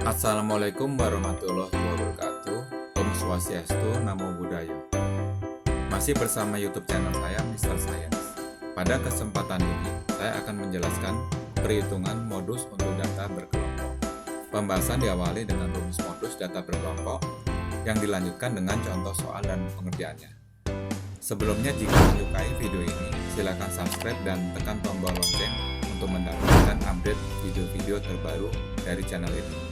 Assalamualaikum warahmatullahi wabarakatuh. Om Swastiastu, Namo Buddhaya. Masih bersama YouTube channel saya, Mr. Science. Pada kesempatan ini, saya akan menjelaskan perhitungan modus untuk data berkelompok. Pembahasan diawali dengan rumus modus data berkelompok yang dilanjutkan dengan contoh soal dan pengerjaannya. Sebelumnya, jika menyukai video ini, silakan subscribe dan tekan tombol lonceng untuk mendapatkan update video-video terbaru dari channel ini.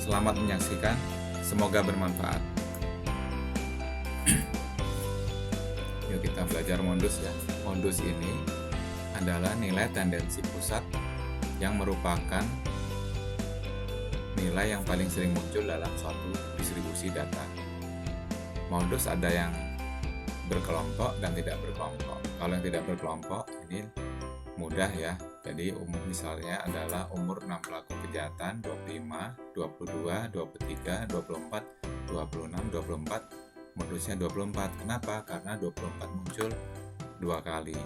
Selamat menyaksikan, semoga bermanfaat. Yuk kita belajar modus ya. Modus ini adalah nilai tendensi pusat yang merupakan nilai yang paling sering muncul dalam suatu distribusi data. Modus ada yang berkelompok dan tidak berkelompok. Kalau yang tidak berkelompok ini mudah ya. Jadi misalnya adalah umur 6 pelaku kejahatan 25, 22, 23, 24, 26, 24. Modusnya 24. Kenapa? Karena 24 muncul 2 kali.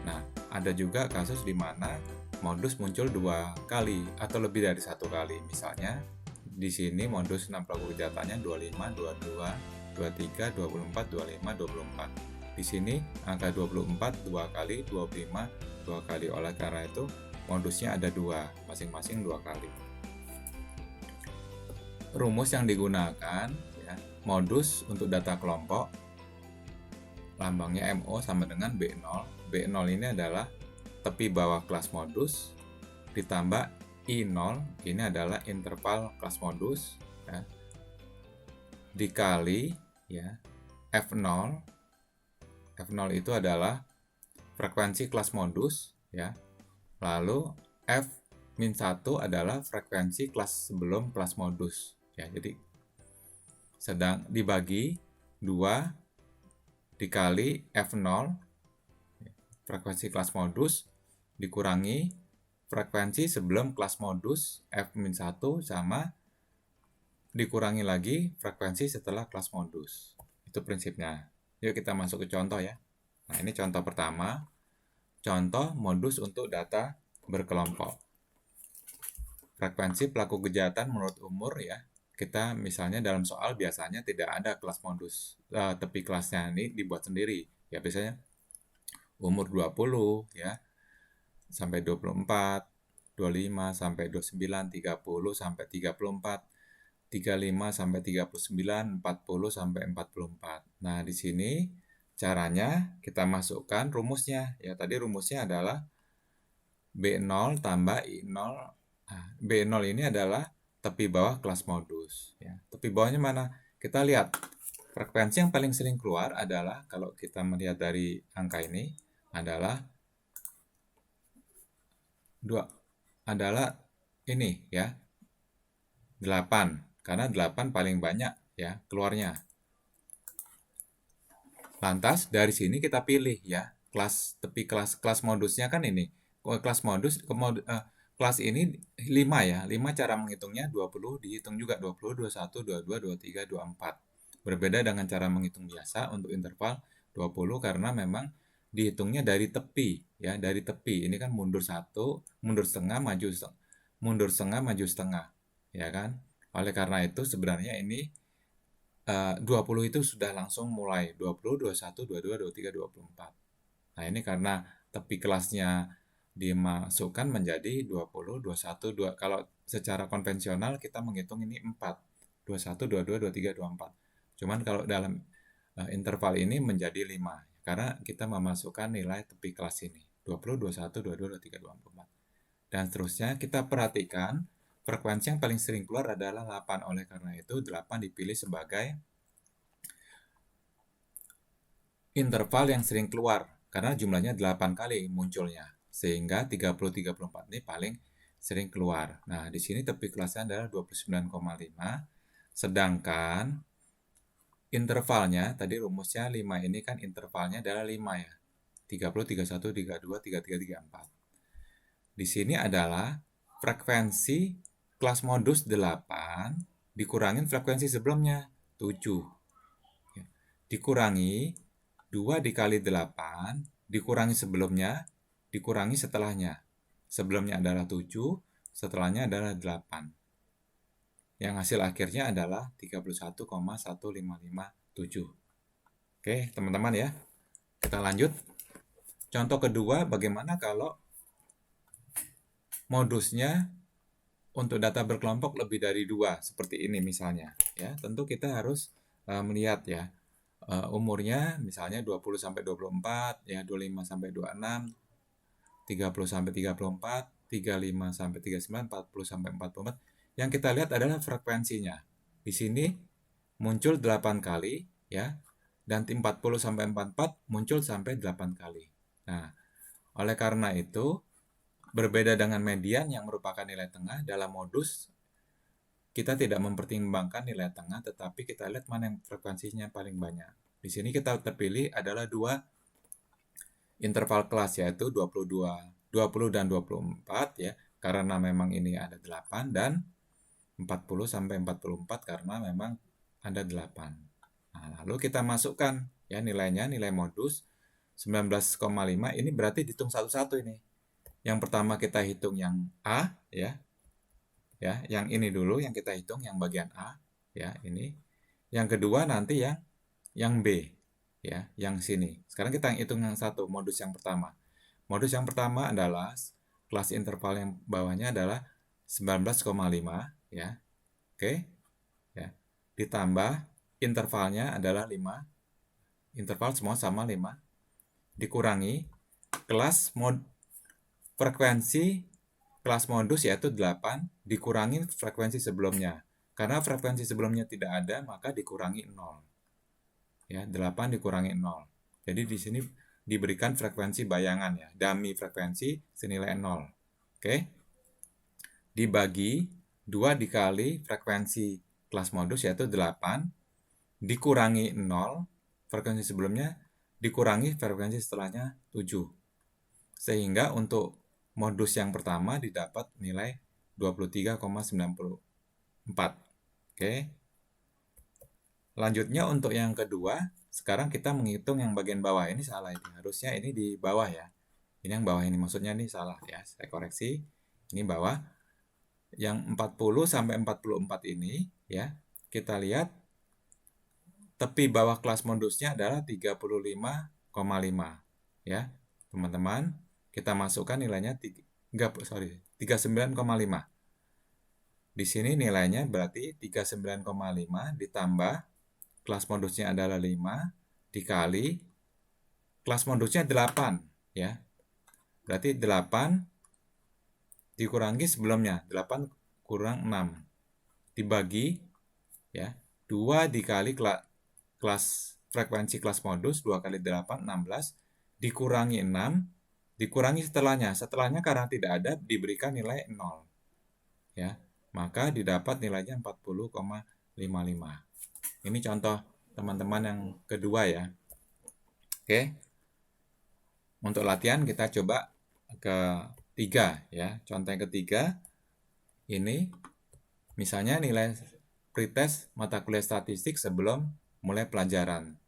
Nah, ada juga kasus di mana modus muncul 2 kali atau lebih dari 1 kali. Misalnya di sini modus 6 pelaku kejahatannya 25, 22, 23, 24, 25, 24. Di sini angka 24 2 kali, 25 2 kali. Oleh karena itu modusnya ada 2, masing-masing 2 kali. Rumus yang digunakan ya, modus untuk data kelompok lambangnya MO sama dengan B0. B0 ini adalah tepi bawah kelas modus ditambah I0, ini adalah interval kelas modus ya, dikali ya F0. F0 itu adalah frekuensi kelas modus ya. Lalu F-1 adalah frekuensi kelas sebelum kelas modus ya. Jadi sedang dibagi 2 dikali F0 frekuensi kelas modus dikurangi frekuensi sebelum kelas modus F-1 sama dikurangi lagi frekuensi setelah kelas modus. Itu prinsipnya. Yuk kita masuk ke contoh ya. Nah, ini contoh pertama. Contoh modus untuk data berkelompok. Frekuensi pelaku kejahatan menurut umur ya. Kita misalnya dalam soal biasanya tidak ada kelas modus. Tepi kelasnya ini dibuat sendiri. Ya biasanya umur 20 ya sampai 24, 25 sampai 29, 30 sampai 34, 35 sampai 39, 40 sampai 44. Nah, di sini caranya kita masukkan rumusnya. Ya, tadi rumusnya adalah B0 tambah I0. Nah, B0 ini adalah tepi bawah kelas modus. Ya, tepi bawahnya mana? Kita lihat. Frekuensi yang paling sering keluar adalah, kalau kita melihat dari angka ini, adalah 2. Adalah ini ya, 8. Karena 8 paling banyak ya keluarnya. Lantas dari sini kita pilih ya tepi kelas modusnya kan ini. Kelas modus kelas ini 5 ya. 5 cara menghitungnya 20 dihitung juga 20, 21, 22, 23, 24. Berbeda dengan cara menghitung biasa untuk interval 20 karena memang dihitungnya dari tepi ya, dari tepi. Ini kan mundur 1, mundur setengah, mundur setengah, maju setengah. Ya kan? Oleh karena itu sebenarnya ini 20 itu sudah langsung mulai 20, 21, 22, 23, 24. Nah, ini karena tepi kelasnya dimasukkan menjadi 20, 21, 2. Kalau secara konvensional kita menghitung ini 4. 21, 22, 23, 24. Cuman kalau dalam interval ini menjadi 5 karena kita memasukkan nilai tepi kelas ini 20, 21, 22, 23, 24. Dan seterusnya kita perhatikan frekuensi yang paling sering keluar adalah 8. Oleh karena itu 8 dipilih sebagai interval yang sering keluar karena jumlahnya 8 kali munculnya. Sehingga 30 34 ini paling sering keluar. Nah, di sini tepi kelasnya adalah 29,5. Sedangkan intervalnya tadi rumusnya 5 ini kan intervalnya adalah 5 ya. 30 31 32 33 34. Di sini adalah frekuensi kelas modus 8 dikurangin frekuensi sebelumnya 7. Dikurangi 2 dikali 8 dikurangi sebelumnya dikurangi setelahnya. Sebelumnya adalah 7, setelahnya adalah 8. yang hasil akhirnya adalah 31,1557. Oke, teman-teman ya. Kita lanjut. Contoh kedua, bagaimana kalau modusnya untuk data berkelompok lebih dari 2, seperti ini misalnya. Ya, tentu kita harus melihat ya, umurnya misalnya 20 sampai 24, ya 25 sampai 26, 30 sampai 34, 35 sampai 39, 40 sampai 44. Yang kita lihat adalah frekuensinya. Di sini muncul 8 kali ya, dan 40 sampai 44 muncul sampai 8 kali. Nah, oleh karena itu berbeda dengan median yang merupakan nilai tengah dalam modus, kita tidak mempertimbangkan nilai tengah, tetapi kita lihat mana yang frekuensinya paling banyak. Di sini kita terpilih adalah dua interval kelas, yaitu 20 dan 24 ya, karena memang ini ada 8, dan 40 sampai 44 karena memang ada 8. Nah, lalu kita masukkan ya nilainya, nilai modus 19,5, ini berarti dihitung satu-satu ini. Yang pertama kita hitung yang A ya. Ya, yang ini dulu yang kita hitung, yang bagian A ya, ini. Yang kedua nanti yang B ya, yang sini. Sekarang kita hitung yang satu, modus yang pertama. Modus yang pertama adalah kelas interval yang bawahnya adalah 19,5 ya. Oke. Ya. Ditambah intervalnya adalah 5. Interval semua sama 5. Dikurangi kelas frekuensi kelas modus yaitu 8 dikurangi frekuensi sebelumnya. Karena frekuensi sebelumnya tidak ada, maka dikurangi 0. Ya, 8 dikurangi 0. Jadi di sini diberikan frekuensi bayangan ya, dummy frekuensi senilai 0. Oke. Dibagi 2 dikali frekuensi kelas modus yaitu 8 dikurangi 0, frekuensi sebelumnya dikurangi frekuensi setelahnya 7. Sehingga untuk modus yang pertama didapat nilai 23,94. Oke. Lanjutnya untuk yang kedua, sekarang kita menghitung yang bagian bawah ini salah ini. Harusnya ini di bawah ya. Ini yang bawah ini maksudnya ini salah ya. Saya koreksi. Ini bawah. Yang 40 sampai 44 ini ya, kita lihat tepi bawah kelas modusnya adalah 35,5 ya. Teman-teman, kita masukkan nilainya 39,5. Di sini nilainya berarti 39,5 ditambah kelas modusnya adalah 5 dikali kelas modusnya 8 ya. Berarti 8 dikurangi sebelumnya, 8 kurang 6 dibagi ya, 2 dikali kelas frekuensi kelas modus, 2 kali 8 16 dikurangi 6 dikurangi setelahnya. Setelahnya karena tidak ada diberikan nilai 0 ya. Maka didapat nilainya 40,55. Ini contoh teman-teman yang kedua ya. Oke. Untuk latihan kita coba ketiga ya. Contoh yang ketiga ini misalnya nilai pretest mata kuliah statistik sebelum mulai pelajaran.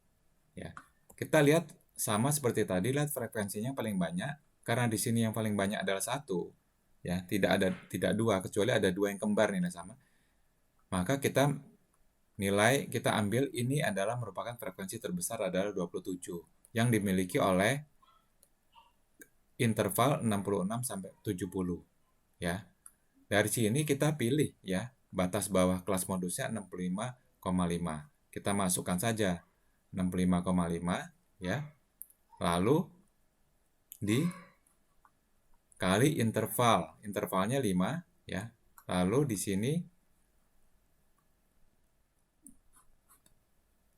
Ya. Kita lihat sama seperti tadi, lihat frekuensinya paling banyak karena di sini yang paling banyak adalah 1. Ya, tidak 2 kecuali ada 2 yang kembar nilai sama. Maka kita ambil ini adalah merupakan frekuensi terbesar adalah 27 yang dimiliki oleh interval 66 sampai 70 ya. Dari sini kita pilih ya batas bawah kelas modusnya 65,5. Kita masukkan saja 65,5 ya. Lalu dikali intervalnya 5 ya. Lalu di sini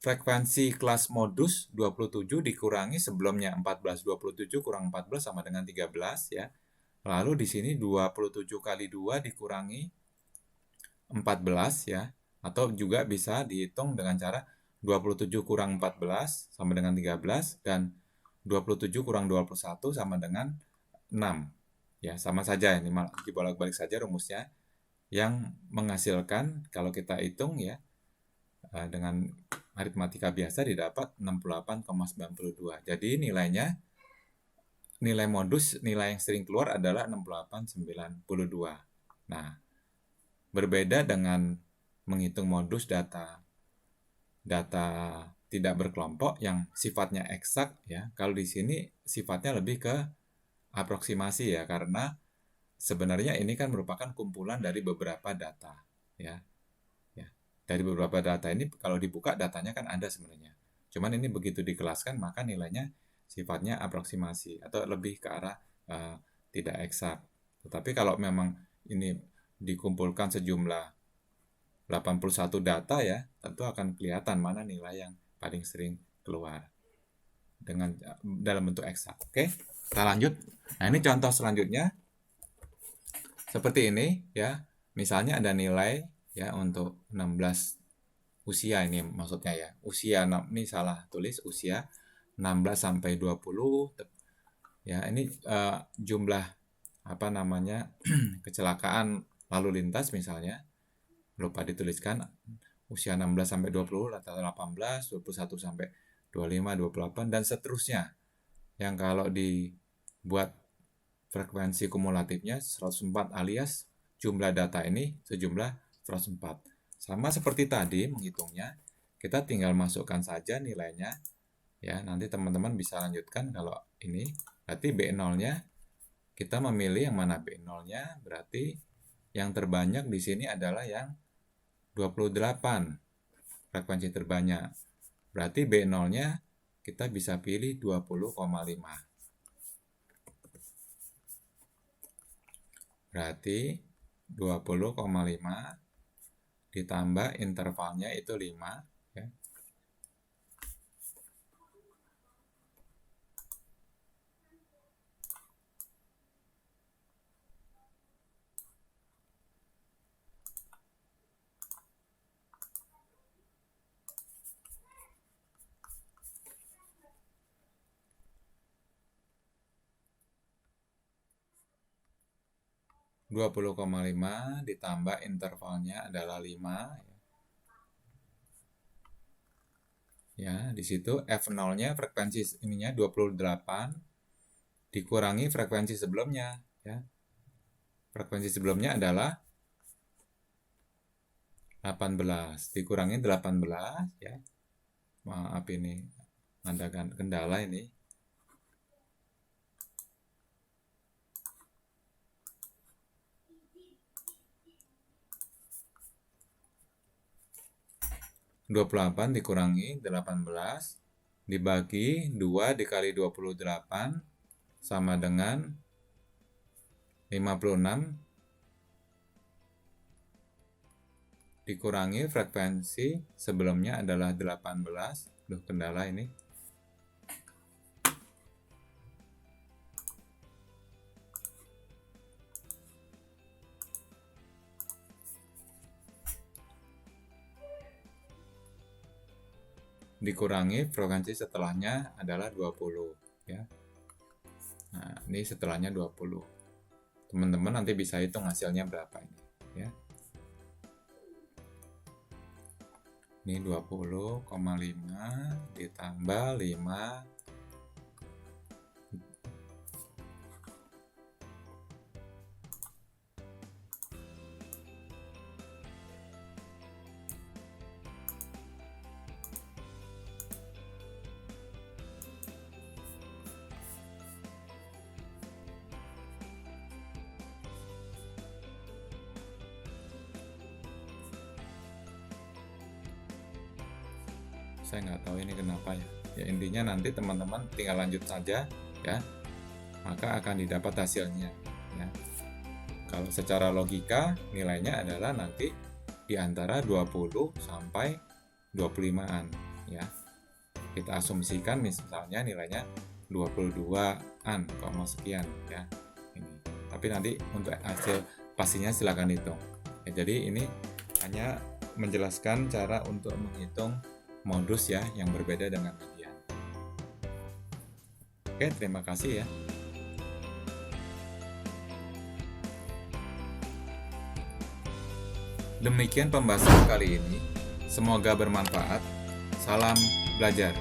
frekuensi kelas modus 27 dikurangi sebelumnya 14. 27 kurang 14 sama dengan 13 ya. Lalu di sini 27 kali 2 dikurangi 14 ya. Atau juga bisa dihitung dengan cara 27 kurang 14 sama dengan 13 dan 27 kurang 21 sama dengan 6. Ya, sama saja ini dibolak-balik saja rumusnya yang menghasilkan kalau kita hitung ya dengan aritmatika biasa didapat 68,92. Jadi nilai modus, nilai yang sering keluar adalah 68,92. Nah, berbeda dengan menghitung modus data tidak berkelompok yang sifatnya eksak ya. Kalau di sini sifatnya lebih ke aproksimasi ya, karena sebenarnya ini kan merupakan kumpulan dari beberapa data ya. Ya. Dari beberapa data ini kalau dibuka datanya kan ada sebenarnya. Cuman ini begitu dikelaskan maka nilainya sifatnya aproksimasi atau lebih ke arah tidak eksak. Tetapi kalau memang ini dikumpulkan sejumlah 81 data ya, tentu akan kelihatan mana nilai yang paling sering keluar dengan dalam bentuk eksak. Oke, kita lanjut. Nah, ini contoh selanjutnya seperti ini ya. Misalnya ada nilai ya untuk 16 usia, ini maksudnya ya. Usia, ini salah tulis, usia 16 sampai 20 ya. Ini jumlah apa namanya kecelakaan lalu lintas misalnya lupa dituliskan, usia 16 sampai 20, rata-rata 18, 21 sampai 25, 28 dan seterusnya. Yang kalau dibuat frekuensi kumulatifnya 104 alias jumlah data ini sejumlah 104. Sama seperti tadi menghitungnya, kita tinggal masukkan saja nilainya ya. Nanti teman-teman bisa lanjutkan kalau ini. Berarti B0-nya kita memilih yang mana B0-nya, berarti yang terbanyak di sini adalah yang 28, frekuensi terbanyak. Berarti B0-nya kita bisa pilih 20,5. Berarti 20,5 ditambah intervalnya itu 5 ya. Dua 20,5 ditambah intervalnya adalah 5 ya. Di situ F0-nya frekuensi ininya 28 dikurangi frekuensi sebelumnya ya. Frekuensi sebelumnya adalah 18 dikurangi 18 ya. Maaf ini ada kendala ini. Dua 28 dikurangi 18 dibagi 2 dikali 28 sama dengan 56 dikurangi frekuensi sebelumnya adalah 18. Duh, kendala ini. Dikurangi frekuensi setelahnya adalah 20 ya. Nah, ini setelahnya 20. Teman-teman nanti bisa hitung hasilnya berapa ini ya. Ini 20,5 ditambah 5 saya nggak tahu ini kenapa ya. Ya intinya nanti teman-teman tinggal lanjut saja ya, maka akan didapat hasilnya ya. Kalau secara logika nilainya adalah nanti di antara 20 sampai 25-an ya. Kita asumsikan misalnya nilainya 22-an, sekian ya. Ini. Tapi nanti untuk hasil pastinya silakan hitung. Ya, jadi ini hanya menjelaskan cara untuk menghitung modus ya yang berbeda dengan median. Oke, terima kasih ya. Demikian pembahasan kali ini. Semoga bermanfaat. Salam belajar.